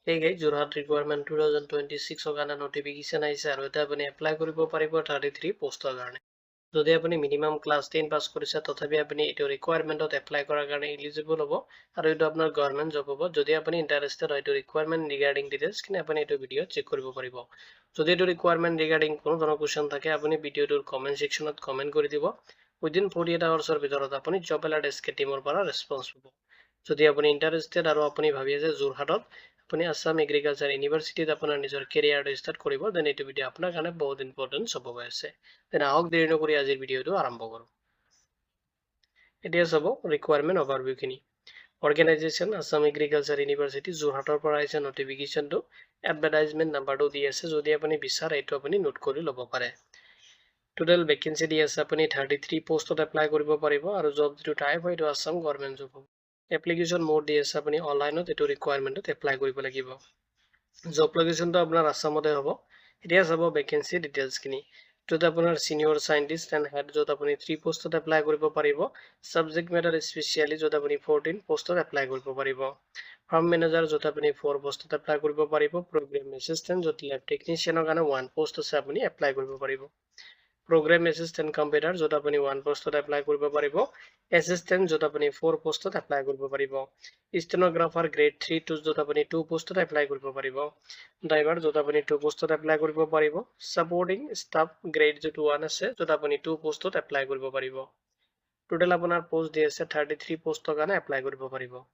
Hey guys, Jorhat requirement 2026 কাৰণে notification আহিছে আৰু এটা আপুনি এপ্লাই কৰিব পাৰিব 33 পোষ্টৰ কাৰণে। যদি আপুনি মিনিমাম ক্লাছ 10 পাছ কৰিছে তথাপি আপুনি এইটো ৰিকুৱাৰমেণ্টত এপ্লাই কৰাৰ কাৰণে এলিজিবল হ'ব আৰু এইটো আপোনাৰ গভৰ্ণমেণ্ট জব হ'ব। যদি আপুনি ইণ্টাৰেষ্টেড হয় এইটো ৰিকুৱাৰমেণ্ট ৰিগাৰ্ডিং ডিটেইলছখিনি আপুনি এইটো ভিডিঅ'ত চেক কৰিব পাৰিব। যদি এইটো ৰিকুৱাৰমেণ্ট ৰিগাৰ্ডিং কোনো ধৰণৰ কুৱেশ্যন থাকে আপুনি ভিডিঅ'টোৰ কমেণ্ট ছেকশ্যনত কমেণ্ট কৰি দিব। উইদিন 48 আৱাৰ্ছৰ ভিতৰত আপুনি জব এলাৰ্ট এছকে টিমৰ পৰা ৰেছপন্স পাব। যদি আপুনি ইণ্টাৰেষ্টেড আৰু আপুনি ভাবি আছে যোৰহাটত আপুনি আসাম এগ্ৰিকালচাৰ ইউনিভাৰ্চিটিত আপোনাৰ নিজৰ কেৰিয়াৰটো ষ্টাৰ্ট কৰিব দেন এইটো ভিডিঅ' আপোনাৰ কাৰণে বহুত ইম্পৰ্টেণ্ট হ'ব গৈ আছে। দেন আহক দেৰি নকৰি আজিৰ ভিডিঅ'টো আৰম্ভ কৰোঁ। এতিয়া চাব ৰিকুৱাৰমেণ্ট অভাৰভিউখিনি। অৰ্গেনাইজেশ্যন আসাম এগ্ৰিকালচাৰ ইউনিভাৰ্চিটি যোৰহাটৰ পৰা আহিছে নটিফিকেশ্যনটো। এডভাৰটাইজমেণ্ট নাম্বাৰটো দি আছে, যদি আপুনি বিচাৰে এইটো আপুনি নোট কৰি ল'ব পাৰে। টোটেল ভেকেঞ্চি দি আছে, আপুনি 33 পোষ্টত এপ্লাই কৰিব পাৰিব আৰু জব যিটো টাইপ হয় এইটো আসাম গভৰ্ণমেণ্ট জব হ'ব। এপ্লিকেশ্যন মোড দি আছে, আপুনি অনলাইনত এইটো ৰিকুৱাৰমেণ্টত এপ্লাই কৰিব লাগিব। জব লোকেশ্যনটো আপোনাৰ আসামতে হ'ব। এতিয়া চাব ভেকেঞ্চি ডিটেইলছখিনি। য'ত আপোনাৰ চিনিয়ৰ চাইণ্টিষ্ট এণ্ড হেড য'ত আপুনি 3 পোষ্টত এপ্লাই কৰিব পাৰিব। ছাবজেক্ট মেটাৰ স্পেচিয়েলি য'ত আপুনি 14 পোষ্টত এপ্লাই কৰিব পাৰিব। ফাৰ্ম মেনেজাৰ য'ত আপুনি 4 পোষ্টত এপ্লাই কৰিব পাৰিব। প্ৰগ্ৰেম এছিষ্টেণ্ট য'ত লেব টেকনিচিয়ানৰ কাৰণে 1 পোষ্ট আছে আপুনি এপ্লাই কৰিব পাৰিব। প্ৰগ্ৰেম এছিষ্টেণ্ট কম্পিউটাৰ য'ত আপুনি 1 পোষ্টত এপ্লাই কৰিব পাৰিব। এছিষ্টেণ্ট য'ত আপুনি 4 পোষ্টত এপ্লাই কৰিব পাৰিব। ষ্টেনোগ্ৰাফাৰ গ্ৰেড 3 টো য'ত আপুনি 2 পোষ্টত এপ্লাই কৰিব পাৰিব। ড্ৰাইভাৰ য'ত আপুনি 2 পোষ্টত এপ্লাই কৰিব পাৰিব। ছাপৰ্টিং ষ্টাফ গ্ৰেড যিটো 1 আছে য'ত আপুনি 2 পোষ্টত এপ্লাই কৰিব পাৰিব। টোটেল আপোনাৰ পোষ্ট দি আছে 33 পোষ্টৰ কাৰণে এপ্লাই কৰিব পাৰিব।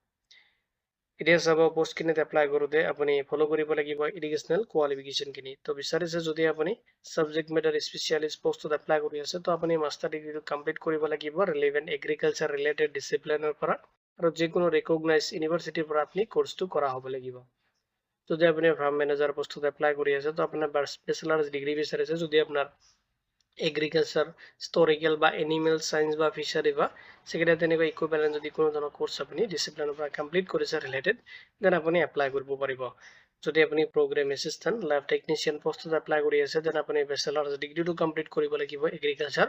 এতিয়া চাব পোষ্টখিনিত এপ্লাই কৰোঁতে আপুনি ফ'ল' কৰিব লাগিব এডুকেশ্যনেল কোৱালিফিকেশ্যনখিনি। তো বিচাৰিছে যদি আপুনি ছাবজেক্ট মেটাৰ স্পেচিয়েলিষ্ট পোষ্টত এপ্লাই কৰি আছে তো আপুনি মাষ্টাৰ ডিগ্ৰীটো কমপ্লিট কৰিব লাগিব ৰিলেভেণ্ট এগ্ৰিকালচাৰ ৰিলেটেড ডিচিপ্লিনৰ পৰা আৰু যিকোনো ৰিকগনাইজ ইউনিভাৰ্চিটিৰ পৰা আপুনি কোৰ্চটো কৰা হ'ব লাগিব। যদি আপুনি ফাৰ্ম মেনেজাৰ পোষ্টত এপ্লাই কৰি আছে তো আপোনাৰ বেচেলাৰ ডিগ্ৰী বিচাৰিছে, যদি আপোনাৰ এগ্ৰিকালচাৰ হিষ্টৰিকেল বা এনিমেল চায়েন্স বা ফিচাৰী বা সেকেন্ডাৰী তেনেকুৱা ইকুইভেলেণ্ট যদি কোনো ধৰণৰ কোৰ্চ আপুনি ডিচিপ্লিনৰ পৰা কমপ্লিট কৰিছে ৰিলেটেড দেন আপুনি এপ্লাই কৰিব পাৰিব। যদি আপুনি প্ৰগ্ৰেম এছিষ্টেণ্ট লেব টেকনিচিয়ান পোষ্টত এপ্লাই কৰি আছে দেন আপুনি বেচেলাৰ ডিগ্ৰীটো কমপ্লিট কৰিব লাগিব এগ্ৰিকালচাৰ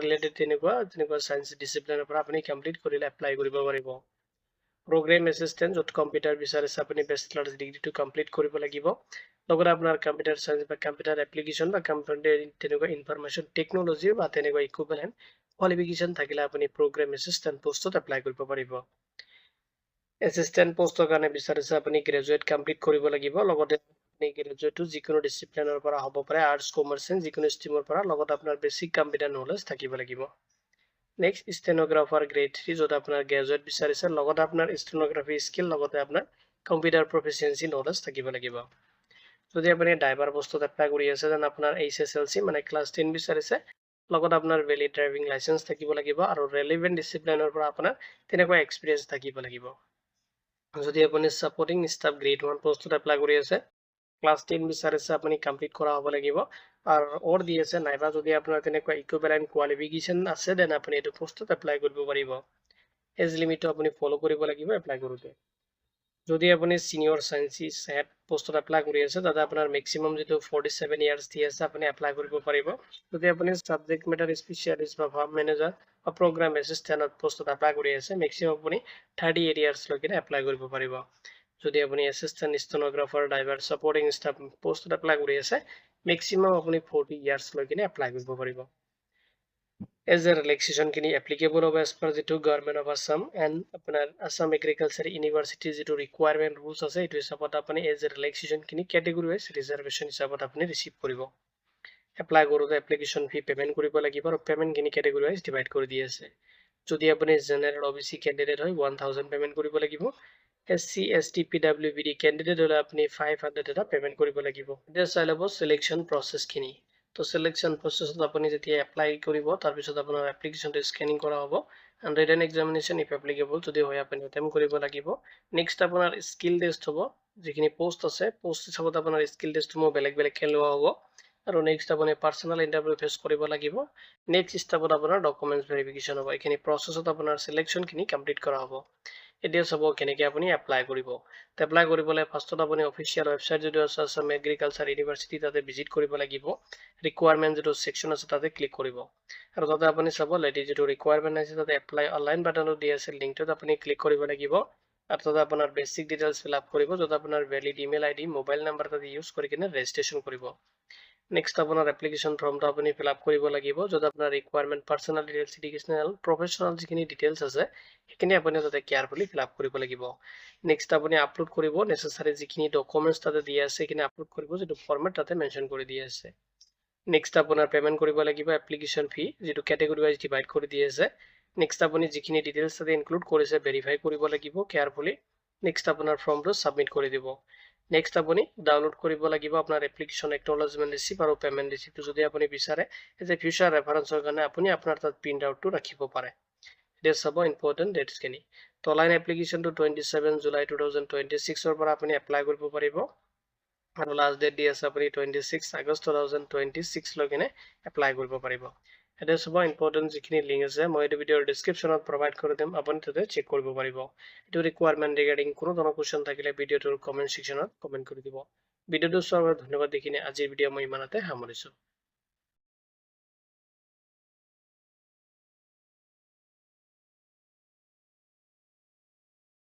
ৰিলেটেড তেনেকুৱা চায়েন্স ডিচিপ্লিনৰ পৰা আপুনি কমপ্লিট কৰিলে এপ্লাই কৰিব পাৰিব। প্ৰগ্ৰেম এছিষ্টেণ্ট য'ত কম্পিউটাৰ বিচাৰিছে আপুনি বেচেলাৰ ডিগ্ৰীটো কমপ্লিট কৰিব লাগিব। লগতে আপোনাৰ কম্পিউটাৰ চায়েন্স বা কম্পিউটাৰ এপ্লিকেশ্যন বা কম্পিউটাৰ তেনেকুৱা ইনফৰমেশ্যন টেকনলজি বা তেনেকুৱা ইকুইভেলেণ্ট কোৱালিফিকেশ্যন থাকিলে আপুনি প্ৰগ্ৰেম এছিষ্টেণ্ট পোষ্টত এপ্লাই কৰিব পাৰিব। এছিষ্টেণ্ট পোষ্টৰ কাৰণে বিচাৰিছে আপুনি গ্ৰেজুৱেট কমপ্লিট কৰিব লাগিব, লগতে আপুনি গ্ৰেজুৱেটটো যিকোনো ডিচিপ্লিনৰ পৰা হ'ব পাৰে, আৰ্টছ কমাৰ্চ যিকোনো ষ্ট্ৰীমৰ পৰা, লগত আপোনাৰ বেছিক কম্পিউটাৰ নলেজ থাকিব লাগিব। নেক্সট ষ্টেনোগ্ৰাফাৰ গ্ৰেড 3 য'ত আপোনাৰ গ্ৰেজুৱেট বিচাৰিছে, লগতে আপোনাৰ ষ্টেনোগ্ৰাফি স্কিল লগতে আপোনাৰ কম্পিউটাৰ প্ৰফিচিয়েঞ্চি নলেজ থাকিব লাগিব। যদি আপুনি ড্ৰাইভাৰ পোষ্টত এপ্লাই কৰি আছে দেন আপোনাৰ HSLC মানে ক্লাছ 10 বিচাৰিছে, লগত আপোনাৰ ভেলিড ড্ৰাইভিং লাইচেন্স থাকিব লাগিব আৰু ৰেলিভেণ্ট ডিচিপ্লিনৰ পৰা আপোনাৰ তেনেকুৱা এক্সপিৰিয়েঞ্চ থাকিব লাগিব। যদি আপুনি ছাপৰ্টিং ষ্টাফ গ্ৰেড 1 পোষ্টত এপ্লাই কৰি আছে, ক্লাছ 10 বিচাৰিছে আপুনি কমপ্লিট কৰা হ'ব লাগিব আৰু দি আছে নাইবা যদি আপোনাৰ তেনেকুৱা ইকুইভেলেণ্ট কোৱালিফিকেশ্যন আছে দেন আপুনি এইটো পোষ্টত এপ্লাই কৰিব পাৰিব। এজ লিমিটটো আপুনি ফ'ল' কৰিব লাগিব এপ্লাই কৰোঁতে। যদি আপুনি চিনিয়ৰ চায়েন্সিষ্ট হেড পোষ্টত এপ্লাই কৰি আছে তাতে আপোনাৰ মেক্সিমাম যিটো 47 ইয়াৰ্ছ দি আছে আপুনি এপ্লাই কৰিব পাৰিব। যদি আপুনি ছাবজেক্ট মেটাৰ স্পেচিয়েলিষ্ট বা ফাৰ্ম মেনেজাৰ বা প্ৰগ্ৰাম এছিষ্টেণ্ট পোষ্টত এপ্লাই কৰি আছে মেক্সিমাম আপুনি 38 ইয়াৰ্ছলৈকে এপ্লাই কৰিব পাৰিব। যদি আপুনি assistant stenographer driver supporting staff পোষ্টত এপ্লাই কৰি আছে মেক্সিমাম আপুনি 40 ইয়াৰ্ছলৈকে এপ্লাই কৰিব পাৰিব। এজ এ ৰিলেক্সেশ্যনখিনি এপ্লিকেবল হ'ব এজ পাৰ যিটো গভৰ্ণমেণ্ট অফ আছাম এণ্ড আপোনাৰ আছাম এগ্ৰিকালচাৰ ইউনিভাৰ্চিটিৰ যিটো ৰিকুৱাৰমেণ্ট ৰুলছ আছে সেইটো হিচাপত আপুনি এজ এ ৰিলেক্সেশ্যনখিনি কেটেগৰী ৱাইজ ৰিজাৰ্ভেশ্যন হিচাপত আপুনি ৰিচিভ কৰিব। এপ্লাই কৰোঁতে এপ্লিকেশ্যন ফি পে'মেণ্ট কৰিব লাগিব আৰু পে'মেণ্টখিনি কেটেগৰী ৱাইজ ডিভাইড কৰি দি আছে। যদি আপুনি জেনেৰেল OBC কেণ্ডিডেট হয় 1000 পে'মেণ্ট কৰিব লাগিব। SC ST PWBD কেণ্ডিডেট হ'লে আপুনি 500 এটা পে'মেণ্ট কৰিব লাগিব। এতিয়া চাই ল'ব চিলেকশ্যন প্ৰচেছখিনি। তো চিলেকশ্যন প্ৰচেছত আপুনি যেতিয়া এপ্লাই কৰিব তাৰপিছত আপোনাৰ এপ্লিকেশ্যনটো স্কেনিং কৰা হ'ব and written examination if applicable যদি হয় আপুনি এটেম্প কৰিব লাগিব। নেক্সট আপোনাৰ স্কিল টেষ্ট হ'ব, যিখিনি পোষ্ট আছে পোষ্ট হিচাপত আপোনাৰ স্কিল টেষ্টসমূহ বেলেগকৈ লোৱা হ'ব আৰু নেক্সট আপুনি পাৰ্চনেল ইণ্টাৰভিউ ফেচ কৰিব লাগিব। নেক্সট ষ্টেপত আপোনাৰ ডকুমেণ্টছ ভেৰিফিকেশ্যন হ'ব। এইখিনি প্ৰচেছত আপোনাৰ চিলেকশ্যনখিনি কমপ্লিট কৰা হ'ব। এতিয়া চাব কেনেকৈ আপুনি এপ্লাই কৰিব। এপ্লাই কৰিবলৈ ফাৰ্ষ্টত আপুনি অফিচিয়েল ৱেবছাইট যিটো আছে আছাম এগ্ৰিকালচাৰ ইউনিভাৰ্চিটি তাতে ভিজিট কৰিব লাগিব। ৰিকুৱাৰমেণ্ট যিটো ছেকশ্যন আছে তাতে ক্লিক কৰিব আৰু তাতে আপুনি চাব লেটেষ্ট যিটো ৰিকুৱাৰমেণ্ট আছে তাতে এপ্লাই অনলাইন বাটনটো দি আছে লিংকটোত আপুনি ক্লিক কৰিব লাগিব। অৰ্থাৎ আপনাৰ বেসিক ডিটেইলস ফিল আপ কৰিব যত আপনাৰ valid email ID mobile number তাতে ইউজ কৰি কিনে ৰেজিষ্ট্ৰেচন কৰিব নেক্সট আপোনাৰ এপ্লিকেশন ফৰ্মটো আপুনি ফিল আপ কৰিব লাগিব যত আপোনাৰ requirement personal details educational professional যিখিনি ডিটেইলস আছে সেইখিনি আপুনি তাতে কেয়াৰফুলি ফিল আপ কৰিব লাগিব নেক্সট আপুনি আপলোড কৰিব নেসেসাৰি যিখিনি ডকুমেন্টস তাতে দিয়া আছে সেইখিনি আপলোড কৰিব যেটো ফৰমেট তাতে মেনশন কৰি দিয়া আছে নেক্সট আপোনাৰ পেমেন্ট কৰিব লাগিব এপ্লিকেশন ফি যেটো ক্যাটাগৰি ওয়াইজ ডিভাইড কৰি দিয়া আছে নেক্সট আপুনি যিখিনি ডিটেইলস তাতে ইনক্লুড কৰিছে ভেৰিফাই কৰিব লাগিব কেয়াৰফুলি নেক্সট আপোনাৰ ফৰ্মটো সাবমিট কৰি দিব নেক্সট আপুনি ডাউনলোড কৰিব লাগিব আপোনাৰ এপ্লিকেশন একনলেজমেন্ট ৰিসিপ্ট আৰু পেমেন্ট ৰিসিপ্ট যদি আপুনি বিচাৰে যে ফিউচাৰ ৰেফাৰেন্সৰ কাৰণে আপুনি আপোনাৰ তাত প্ৰিন্ট আউটটো ৰাখিব পাৰে এটা সব ইম্পৰ্টেন্ট ডেটস খিনি তো অনলাইন এপ্লিকেশনটো 27 জুলাই 2026 ৰ পৰা আপুনি এপ্লাই কৰিব পাৰিব আৰু লাষ্ট ডেট দি আছে আপুনি 26 আগষ্ট 2026 লৈকে এপ্লাই কৰিব পাৰিব এটা সব ইম্পৰ্টেন্ট যিখিনি লিংক আছে মই এই ভিডিওৰ ডেসক্ৰিপচনত প্ৰভাইড কৰি দিম আপুনি তাতে চেক কৰিব পাৰিব এটো ৰিকুৱাৰমেন্ট ৰিগাৰ্ডিং কোনো ধৰণৰ কোৱেশ্চন থাকিলে ভিডিওটোৰ কমেন্ট সেকশনত কমেন্ট কৰি দিব ভিডিওটো চোৱাৰ বাবে ধন্যবাদ দেখিনে আজিৰ ভিডিও মই ইমানতে সামৰিছো